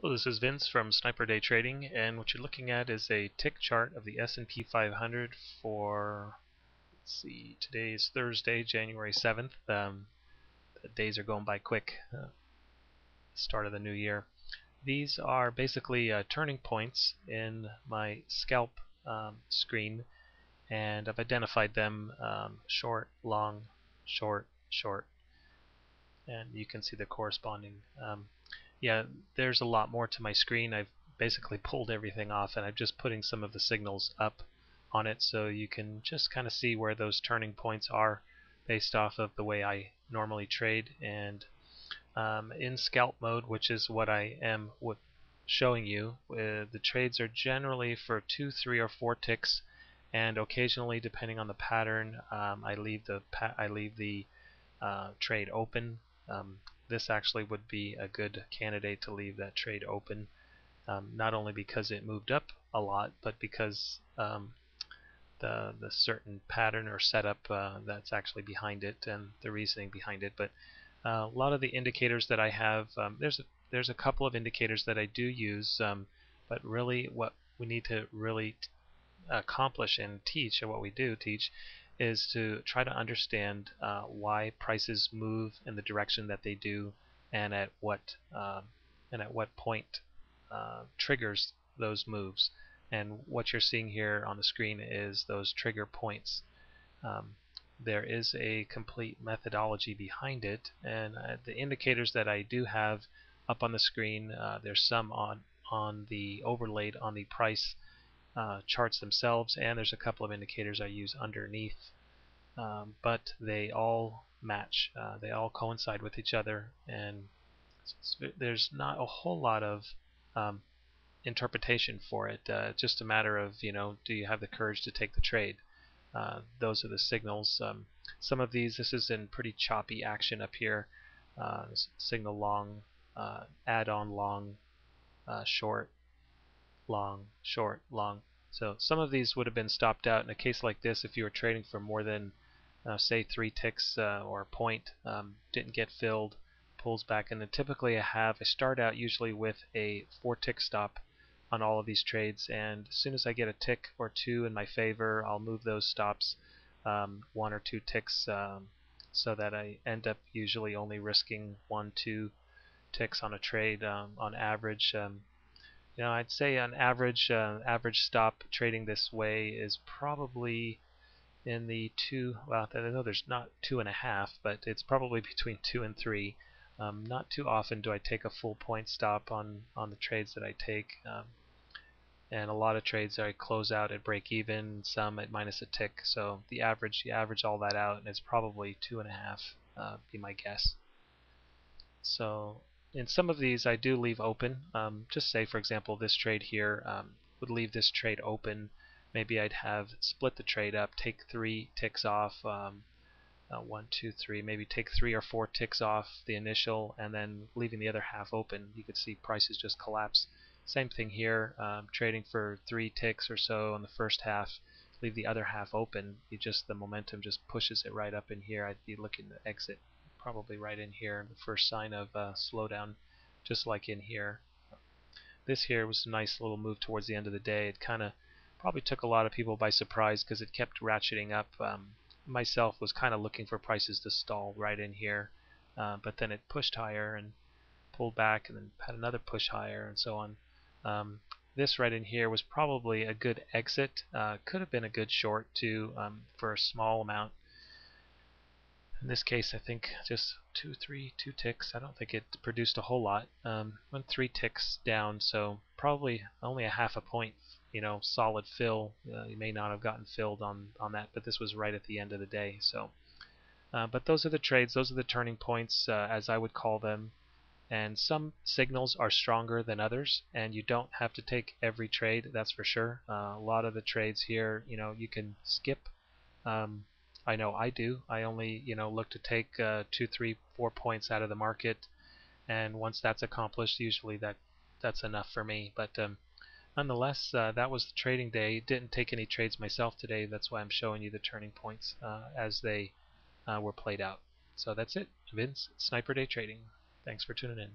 Hello, this is Vince from Sniper Day Trading, and what you're looking at is a tick chart of the S&P 500 for, let's see, today is Thursday, January 7th. The days are going by quick, start of the new year. These are basically turning points in my scalp screen, and I've identified them short, long, short, short, and you can see the corresponding. Yeah, there's a lot more to my screen. I've basically pulled everything off, and I'm just putting some of the signals up on it so you can just kind of see where those turning points are based off of the way I normally trade. And in scalp mode, which is what I am showing you, the trades are generally for 2, 3, or 4 ticks, and occasionally, depending on the pattern, I leave the trade open. This actually would be a good candidate to leave that trade open, not only because it moved up a lot, but because the certain pattern or setup that's actually behind it and the reasoning behind it. But a lot of the indicators that I have, there's a couple of indicators that I do use, but really what we need to really accomplish and teach, or what we do teach, is to try to understand why prices move in the direction that they do, and at what point triggers those moves. And what you're seeing here on the screen is those trigger points. There is a complete methodology behind it, and the indicators that I do have up on the screen, there's some on the overlaid on the price charts themselves, and there's a couple of indicators I use underneath, but they all match. They all coincide with each other, and there's not a whole lot of interpretation for it. Just a matter of, do you have the courage to take the trade? Those are the signals. Some of these, this is in pretty choppy action up here. Signal long, add-on long, short, long, short, long. So some of these would have been stopped out in a case like this if you were trading for more than, say, 3 ticks or a point, didn't get filled, pulls back. And then typically I start out usually with a 4-tick stop on all of these trades, and as soon as I get a tick or two in my favor, I'll move those stops 1 or 2 ticks, so that I end up usually only risking 1, 2 ticks on a trade on average. I'd say on average, average stop trading this way is probably in the 2. Well, I know there's not 2.5, but it's probably between 2 and 3. Not too often do I take a full point stop on the trades that I take, and a lot of trades I close out at break even, some at minus a tick. So you average all that out, and it's probably 2.5, be my guess. So in some of these I do leave open. Just say, for example, this trade here, would leave this trade open. Maybe I'd have split the trade up, take 3 ticks off, 1, 2, 3, maybe take 3 or 4 ticks off the initial, and then leaving the other half open. You could see prices just collapse. Same thing here, trading for 3 ticks or so on the first half, leave the other half open. The momentum just pushes it right up in here. I'd be looking to exit probably right in here, the first sign of slowdown, just like in here. This here was a nice little move towards the end of the day. It kind of probably took a lot of people by surprise because it kept ratcheting up. Myself was kind of looking for prices to stall right in here, but then it pushed higher and pulled back, and then had another push higher, and so on. This right in here was probably a good exit. Could have been a good short too, for a small amount. In this case, I think just 2 ticks. I don't think it produced a whole lot. Went 3 ticks down, so probably only a half a point, solid fill. You may not have gotten filled on that, but this was right at the end of the day. So, but those are the trades. Those are the turning points, as I would call them. And some signals are stronger than others, and you don't have to take every trade, that's for sure. A lot of the trades here, you can skip. I know I do. I only, look to take 2, 3, 4 points out of the market, and once that's accomplished, usually that's enough for me. But nonetheless, that was the trading day. Didn't take any trades myself today. That's why I'm showing you the turning points as they were played out. So that's it. Vince, Sniper Day Trading. Thanks for tuning in.